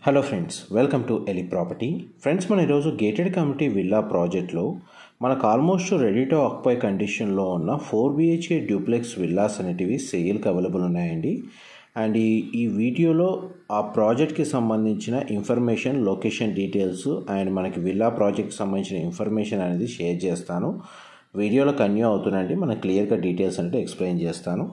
Hello friends, welcome to Eli property. Friends, మన ఈరోజు gated community villa ప్రాజెక్ట్లో మనకు ఆల్మోస్ట్ రెడీ టు ఆక్యుపై కండిషన్లో ఉన్న 4BHK డ్యూప్లెక్స్ విల్లాస్ అనేటివి సేల్కి అవైలబుల్ ఉన్నాయండి. అండ్ ఈ వీడియోలో ఆ ప్రాజెక్ట్కి సంబంధించిన ఇన్ఫర్మేషన్, లొకేషన్ డీటెయిల్స్ అండ్ మనకి విల్లా ప్రాజెక్ట్కి సంబంధించిన ఇన్ఫర్మేషన్ అనేది షేర్ చేస్తాను. వీడియోలో కన్యూ అవుతుందండి, మనకు క్లియర్గా డీటెయిల్స్ అనేది ఎక్స్ప్లెయిన్ చేస్తాను.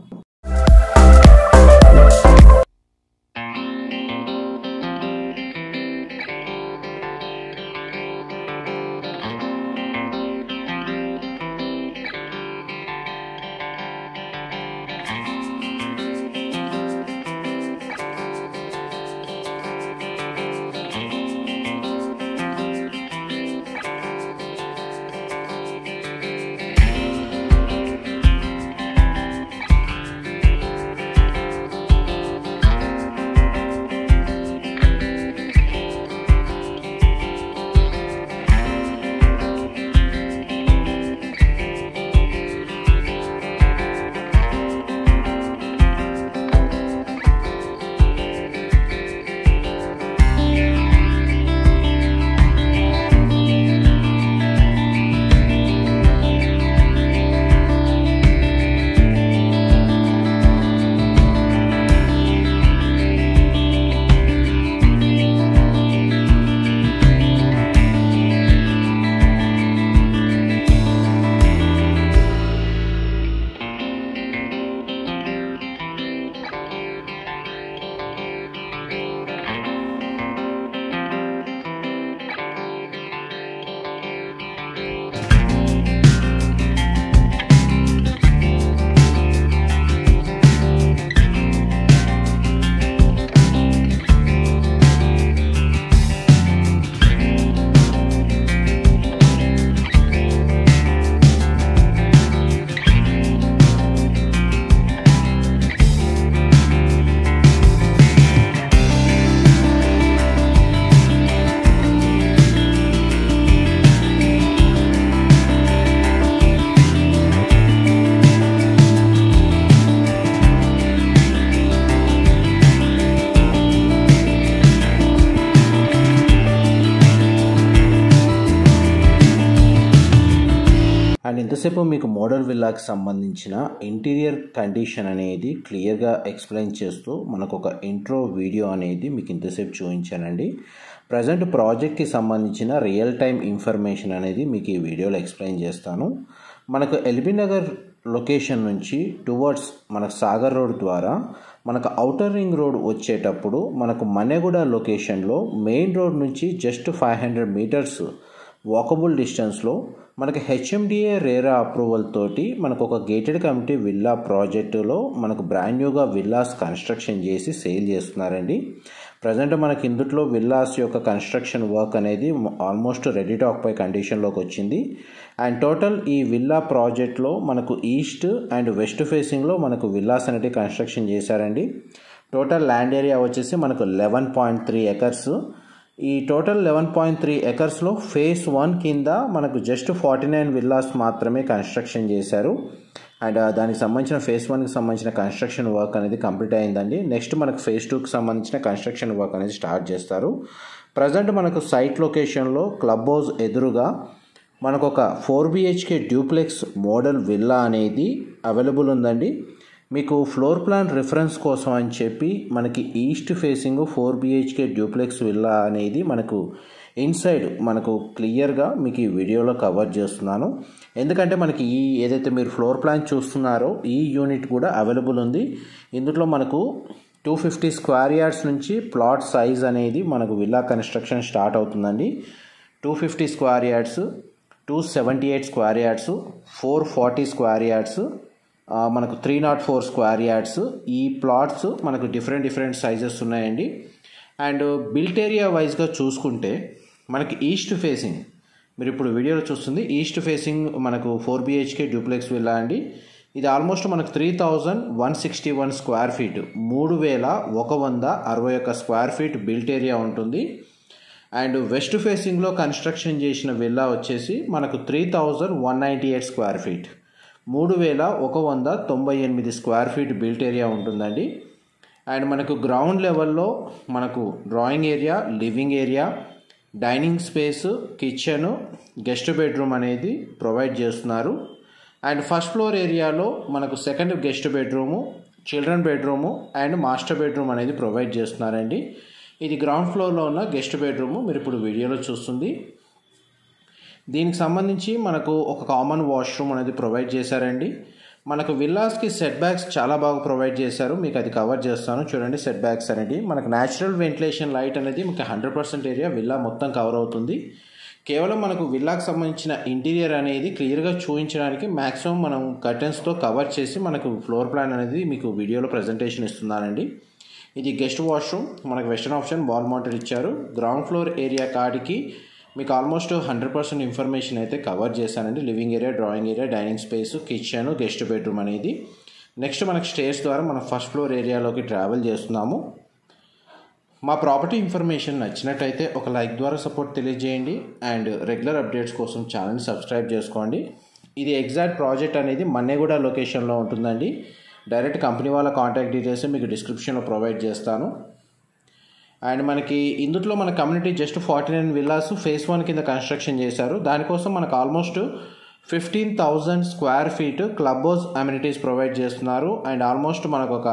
అండ్ ఇంతసేపు మీకు మోడల్ విల్లాకి సంబంధించిన ఇంటీరియర్ కండిషన్ అనేది క్లియర్గా ఎక్స్ప్లెయిన్ చేస్తూ మనకు ఒక ఇంట్రో వీడియో అనేది మీకు ఇంతసేపు చూపించానండి. ప్రజెంట్ ప్రాజెక్ట్కి సంబంధించిన రియల్ టైం ఇన్ఫర్మేషన్ అనేది మీకు ఈ వీడియోలో ఎక్స్ప్లెయిన్ చేస్తాను. మనకు ఎల్బీ నగర్ లొకేషన్ నుంచి టువర్డ్స్ మనకు సాగర్ రోడ్ ద్వారా మనకు ఔటర్ రింగ్ రోడ్ వచ్చేటప్పుడు మనకు మన్నెగూడ లొకేషన్లో మెయిన్ రోడ్ నుంచి జస్ట్ 500 మీటర్స్ వాకబుల్ డిస్టెన్స్లో మనకి హెచ్ఎండిఏ రేరా అప్రూవల్ తోటి మనకు ఒక గేటెడ్ కమ్యూనిటీ విల్లా ప్రాజెక్టులో మనకు బ్రాండ్ న్యూగా విల్లాస్ కన్స్ట్రక్షన్ చేసి సేల్ చేస్తున్నారండి. ప్రజెంట్ మనకి ఇందులో విల్లాస్ యొక్క కన్స్ట్రక్షన్ వర్క్ అనేది ఆల్మోస్ట్ రెడీ టు ఆక్యుపై కండిషన్లోకి వచ్చింది. అండ్ టోటల్ ఈ విల్లా ప్రాజెక్ట్లో మనకు ఈస్ట్ అండ్ వెస్ట్ ఫేసింగ్లో మనకు విల్లాస్ అనేవి కన్స్ట్రక్షన్ చేశారండి. టోటల్ ల్యాండ్ ఏరియా వచ్చేసి మనకు 11.3 ఎకర్స్. ఈ టోటల్ 11.3 ఎకర్స్లో ఫేజ్ 1 కింద మనకు జస్ట్ 49 విల్లాస్ మాత్రమే కన్స్ట్రక్షన్ చేశారు. అండ్ దానికి సంబంధించిన ఫేజ్ 1కి సంబంధించిన కన్స్ట్రక్షన్ వర్క్ అనేది కంప్లీట్ అయిందండి. నెక్స్ట్ మనకు ఫేజ్ 2కి సంబంధించిన కన్స్ట్రక్షన్ వర్క్ అనేది స్టార్ట్ చేస్తారు. ప్రజెంట్ మనకు సైట్ లొకేషన్లో క్లబ్ హౌస్ ఎదురుగా మనకు ఒక 4BHK డ్యూప్లెక్స్ మోడల్ విల్లా అనేది అవైలబుల్ ఉందండి. మీకు ఫ్లోర్ ప్లాన్ రిఫరెన్స్ కోసం అని చెప్పి మనకి east facing 4BHK duplex villa అనేది మనకు ఇన్సైడ్ మనకు క్లియర్గా మీకు ఈ వీడియోలో కవర్ చేస్తున్నాను. ఎందుకంటే మనకి ఈ ఏదైతే మీరు ఫ్లోర్ ప్లాన్ చూస్తున్నారో ఈ యూనిట్ కూడా అవైలబుల్ ఉంది. ఇందులో మనకు 250 స్క్వేర్ యార్డ్స్ నుంచి ప్లాట్ సైజ్ అనేది మనకు విల్లా కన్స్ట్రక్షన్ స్టార్ట్ అవుతుందండి. 250 square yards, 278 square yards, 440 square yards, మనకు 304 స్క్వేర్ యార్డ్స్. ఈ ప్లాట్స్ మనకు డిఫరెంట్ సైజెస్ ఉన్నాయండి. అండ్ బిల్ట్ ఏరియా వైజ్గా చూసుకుంటే మనకి ఈస్ట్ ఫేసింగ్, మీరు ఇప్పుడు వీడియోలో చూస్తుంది ఈస్ట్ ఫేసింగ్ మనకు 4BHK డ్యూప్లెక్స్ విల్లా అండి. ఇది ఆల్మోస్ట్ మనకు 3161 square feet, 3161 square feet built area ఉంటుంది. అండ్ వెస్ట్ ఫేసింగ్లో కన్స్ట్రక్షన్ చేసిన విల్లా వచ్చేసి మనకు 3198 square feet, 3198 square feet built area ఉంటుందండి. అండ్ మనకు గ్రౌండ్ లెవెల్లో మనకు drawing area, living area, dining space, kitchen, guest bedroom అనేది ప్రొవైడ్ చేస్తున్నారు. అండ్ ఫస్ట్ ఫ్లోర్ ఏరియాలో మనకు second guest bedroom, children bedroom and master bedroom అనేది ప్రొవైడ్ చేస్తున్నారండి. ఇది గ్రౌండ్ ఫ్లోర్లో ఉన్న గెస్ట్ బెడ్రూము మీరు ఇప్పుడు వీడియోలో చూస్తుంది. దీనికి సంబంధించి మనకు ఒక కామన్ వాష్రూమ్ అనేది ప్రొవైడ్ చేశారండి. మనకు విల్లాస్కి సెట్ బ్యాక్స్ చాలా బాగా ప్రొవైడ్ చేశారు. మీకు అది కవర్ చేస్తాను చూడండి. సెట్ బ్యాక్స్ అనేది మనకు న్యాచురల్ వెంటిలేషన్ లైట్ అనేది మీకు 100% ఏరియా విల్లా మొత్తం కవర్ అవుతుంది. కేవలం మనకు విల్లాకు సంబంధించిన ఇంటీరియర్ అనేది క్లియర్గా చూపించడానికి మ్యాక్సిమం మనం కర్టెన్స్తో కవర్ చేసి మనకు ఫ్లోర్ ప్లాన్ అనేది మీకు వీడియోలో ప్రజెంటేషన్ ఇస్తున్నానండి. ఇది గెస్ట్ వాష్రూమ్, మనకు వెస్టర్న్ ఆప్షన్ వాల్ మౌంటెడ్ ఇచ్చారు. గ్రౌండ్ ఫ్లోర్ ఏరియా కాడికి మీకు ఆల్మోస్ట్ 100% ఇన్ఫర్మేషన్ అయితే కవర్ చేశానండి. Living area, drawing area, dining space, kitchen, guest bedroom అనేది. నెక్స్ట్ మనకు స్టేర్స్ ద్వారా మనం ఫస్ట్ ఫ్లోర్ ఏరియాలోకి ట్రావెల్ చేస్తున్నాము. మా ప్రాపర్టీ ఇన్ఫర్మేషన్ నచ్చినట్టయితే ఒక లైక్ ద్వారా సపోర్ట్ తెలియజేయండి. అండ్ రెగ్యులర్ అప్డేట్స్ కోసం ఛానల్ని సబ్స్క్రైబ్ చేసుకోండి. ఇది ఎగ్జాక్ట్ ప్రాజెక్ట్ అనేది మన్నెగూడ లొకేషన్లో ఉంటుందండి. డైరెక్ట్ కంపెనీ వాళ్ళ కాంటాక్ట్ డీటెయిల్స్ మీకు డిస్క్రిప్షన్లో ప్రొవైడ్ చేస్తాను. అండ్ మనకి ఇందులో మన కమ్యూనిటీ జస్ట్ 49 విల్లాస్ ఫేజ్ 1 కింద కన్స్ట్రక్షన్ చేశారు. దానికోసం మనకు almost 15,000 square feet club house amenities provide చేస్తున్నారు. అండ్ ఆల్మోస్ట్ మనకు ఒక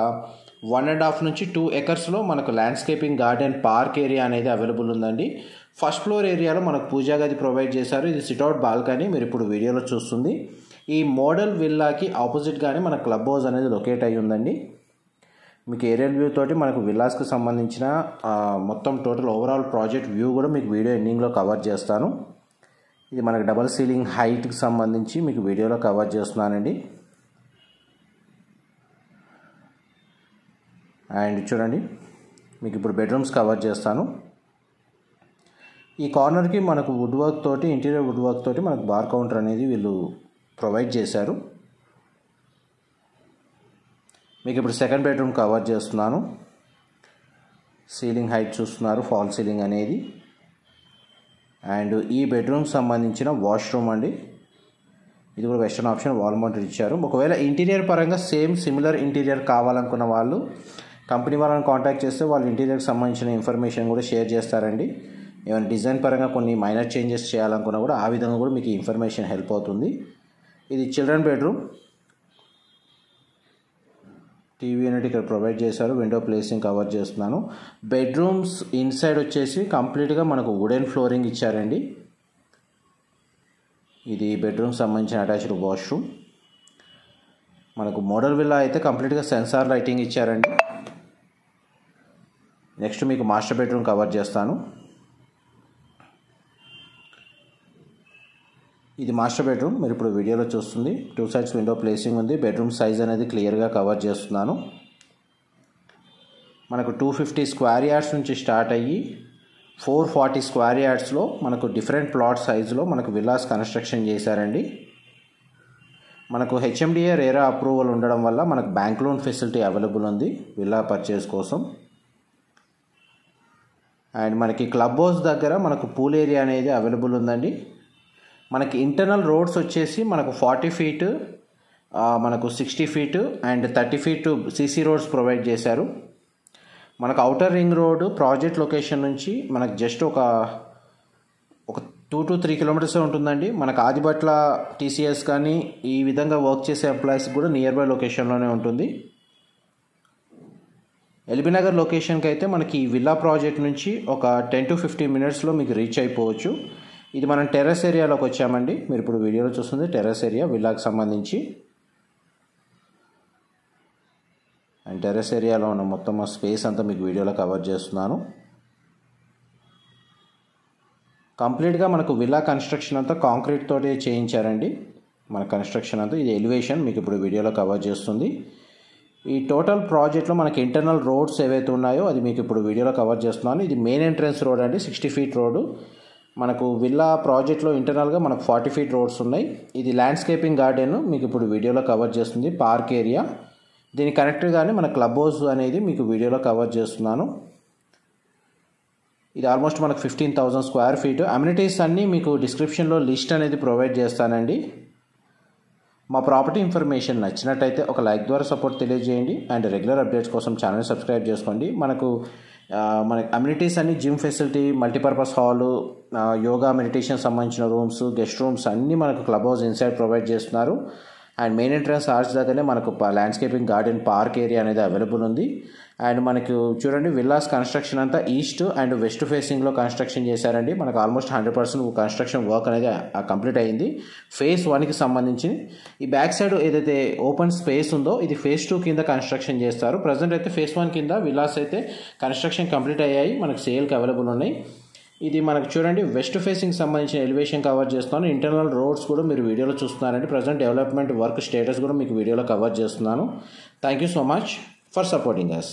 1.5 నుంచి 2 ఎకర్స్లో మనకు ల్యాండ్స్కేపింగ్ గార్డెన్ పార్క్ ఏరియా అనేది అవైలబుల్ ఉందండి. ఫస్ట్ ఫ్లోర్ ఏరియాలో మనకు పూజా గది ప్రొవైడ్ చేశారు. ఇది సిట్అవుట్ బాల్కనీ మీరు ఇప్పుడు వీడియోలో చూస్తుంది. ఈ మోడల్ విల్లాకి ఆపోజిట్గానే మన క్లబ్ హౌస్ అనేది లొకేట్ అయ్యి ఉందండి. మీకు ఏరియల్ వ్యూ తోటి మనకు విల్లాస్కి సంబంధించిన మొత్తం టోటల్ ఓవరాల్ ప్రాజెక్ట్ వ్యూ కూడా మీకు వీడియో ఎండింగ్లో కవర్ చేస్తాను. ఇది మనకు డబల్ సీలింగ్ హైట్కి సంబంధించి మీకు వీడియోలో కవర్ చేస్తున్నానండి. అండ్ చూడండి మీకు ఇప్పుడు బెడ్రూమ్స్ కవర్ చేస్తాను. ఈ కార్నర్కి మనకు వుడ్ వర్క్ తోటి, ఇంటీరియర్ వుడ్ వర్క్ తోటి మనకు బార్ కౌంటర్ అనేది వీళ్ళు ప్రొవైడ్ చేశారు. మీకు ఇప్పుడు సెకండ్ బెడ్రూమ్ కవర్ చేస్తున్నాను. సీలింగ్ హైట్ చూస్తున్నారు, ఫాల్ సీలింగ్ అనేది. అండ్ ఈ బెడ్రూమ్కి సంబంధించిన వాష్రూమ్ అండి. ఇది కూడా వెస్టర్న్ ఆప్షన్ వాల్ మౌంటెడ్ ఇచ్చారు. ఒకవేళ ఇంటీరియర్ పరంగా సిమిలర్ ఇంటీరియర్ కావాలనుకున్న వాళ్ళు కంపెనీ వాళ్ళని కాంటాక్ట్ చేస్తే వాళ్ళు ఇంటీరియర్కి సంబంధించిన ఇన్ఫర్మేషన్ కూడా షేర్ చేస్తారండి. ఏమైనా డిజైన్ పరంగా కొన్ని మైనర్ చేంజెస్ చేయాలనుకున్నా కూడా ఆ విధంగా కూడా మీకు ఇన్ఫర్మేషన్ హెల్ప్ అవుతుంది. ఇది చిల్డ్రన్ బెడ్రూమ్. టీవీ యూనిట్ ఇక్కడ ప్రొవైడ్ చేశారు. విండో ప్లేసింగ్ కవర్ చేస్తున్నాను. బెడ్రూమ్స్ ఇన్సైడ్ వచ్చేసి కంప్లీట్గా మనకు వుడెన్ ఫ్లోరింగ్ ఇచ్చారండి. ఇది బెడ్రూమ్కి సంబంధించిన అటాచ్డ్ వాష్రూమ్. మనకు మోడల్ విల్లా అయితే కంప్లీట్గా సెన్సార్ లైటింగ్ ఇచ్చారండి. నెక్స్ట్ మీకు మాస్టర్ బెడ్రూమ్ కవర్ చేస్తాను. ఇది మాస్టర్ బెడ్రూమ్ మీరు ఇప్పుడు వీడియోలో చూస్తుంది. 2 సైడ్స్ విండో ప్లేసింగ్ ఉంది. బెడ్రూమ్ సైజ్ అనేది క్లియర్గా కవర్ చేస్తున్నాను. మనకు 250 స్క్వేర్ యార్డ్స్ నుంచి స్టార్ట్ అయ్యి 440 స్క్వేర్ యార్డ్స్లో మనకు డిఫరెంట్ ప్లాట్ సైజులో మనకు విల్లాస్ కన్స్ట్రక్షన్ చేశారండి. మనకు హెచ్ఎండిఏ రేరా అప్రూవల్ ఉండడం వల్ల మనకు బ్యాంక్ లోన్ ఫెసిలిటీ అవైలబుల్ ఉంది విల్లా పర్చేస్ కోసం. అండ్ మనకి క్లబ్ హౌస్ దగ్గర మనకు పూల్ ఏరియా అనేది అవైలబుల్ ఉందండి. మనకి ఇంటర్నల్ రోడ్స్ వచ్చేసి మనకు 40 ఫీట్, మనకు 60 feet and 30 feet CC roads provide చేశారు. మనకు outer ring road project location నుంచి మనకు జస్ట్ ఒక 2 to 3 కిలోమీటర్స్ ఉంటుందండి. మనకు ఆదిబట్ల టీసీఎస్ కానీ ఈ విధంగా వర్క్ చేసే ఎంప్లాయీస్ కూడా నియర్ బై లొకేషన్లోనే ఉంటుంది. ఎల్బీనగర్ లొకేషన్కి అయితే మనకి ఈ విల్లా ప్రాజెక్ట్ నుంచి ఒక 10 to 15 మినిట్స్లో మీకు రీచ్ అయిపోవచ్చు. ఇది మనం టెర్రస్ ఏరియాలోకి వచ్చామండి. మీరు ఇప్పుడు వీడియోలో చూస్తుంది టెర్రస్ ఏరియా విల్లాకి సంబంధించి. అండ్ టెర్రస్ ఏరియాలో ఉన్న మొత్తం స్పేస్ అంతా మీకు వీడియోలో కవర్ చేస్తున్నాను. కంప్లీట్గా మనకు విల్లా కన్స్ట్రక్షన్ అంతా కాంక్రీట్ తోటి చేయించారండి. మన కన్స్ట్రక్షన్ అంతా ఇది ఎలివేషన్ మీకు ఇప్పుడు వీడియోలో కవర్ చేస్తుంది. ఈ టోటల్ ప్రాజెక్ట్లో మనకి ఇంటర్నల్ రోడ్స్ ఏవైతే ఉన్నాయో అది మీకు ఇప్పుడు వీడియోలో కవర్ చేస్తున్నాను. ఇది మెయిన్ ఎంట్రన్స్ రోడ్ అండి, 60 ఫీట్ రోడ్డు. మనకు విల్లా ప్రాజెక్ట్లో ఇంటర్నల్గా మనకు 40 ఫీట్ రోడ్స్ ఉన్నాయి. ఇది ల్యాండ్స్కేపింగ్ గార్డెన్ మీకు ఇప్పుడు వీడియోలో కవర్ చేస్తుంది, పార్క్ ఏరియా. దీని కనెక్ట్గానే మన క్లబ్ హౌస్ అనేది మీకు వీడియోలో కవర్ చేస్తున్నాను. ఇది ఆల్మోస్ట్ మనకు 15,000 స్క్వేర్ ఫీట్. అమ్యూనిటీస్ అన్నీ మీకు డిస్క్రిప్షన్లో లిస్ట్ అనేది ప్రొవైడ్ చేస్తానండి. మా ప్రాపర్టీ ఇన్ఫర్మేషన్ నచ్చినట్టయితే ఒక లైక్ ద్వారా సపోర్ట్ తెలియజేయండి అండ్ రెగ్యులర్ అప్డేట్స్ కోసం ఛానల్ సబ్స్క్రైబ్ చేసుకోండి. మన అమ్యూనిటీస్ అన్ని gym facility, multipurpose hall, yoga meditation సంబంధించిన రూమ్స్, గెస్ట్ రూమ్స్ అన్నీ మనకు క్లబ్ హౌస్ ఇన్సైడ్ ప్రొవైడ్ చేస్తున్నారు. అండ్ మెయిన్ ఎంట్రన్స్ ఆర్చ్ దగ్గరనే మనకు ల్యాండ్స్కేపింగ్ గార్డెన్ పార్క్ ఏరియా అనేది అవైలబుల్ ఉంది. అండ్ మనకు చూడండి విల్లాస్ కన్స్ట్రక్షన్ అంతా ఈస్ట్ అండ్ వెస్ట్ ఫేసింగ్లో కన్స్ట్రక్షన్ చేశారండి. మనకు ఆల్మోస్ట్ 100% కన్స్ట్రక్షన్ వర్క్ అనేది కంప్లీట్ అయ్యింది. ఫేజ్ 1కి సంబంధించి ఈ బ్యాక్ సైడ్ ఏదైతే ఓపెన్ స్పేస్ ఉందో ఇది ఫేజ్ 2 కింద కన్స్ట్రక్షన్ చేస్తారు. ప్రజెంట్ అయితే ఫేజ్ 1 కింద విల్లాస్ అయితే కన్స్ట్రక్షన్ కంప్లీట్ అయ్యాయి, మనకు సేల్కి అవైలబుల్ ఉన్నాయి. ఇది మనకు చూడండి వెస్ట్ ఫేసింగ్ సంబంధించిన ఎలివేషన్ కవర్ చేస్తున్నాను. ఇంటర్నల్ రోడ్స్ కూడా మీరు వీడియోలో చూస్తున్నారండి. ప్రజెంట్ డెవలప్మెంట్ వర్క్ స్టేటస్ కూడా మీకు వీడియోలో కవర్ చేస్తున్నాను. Thank you so much for supporting us.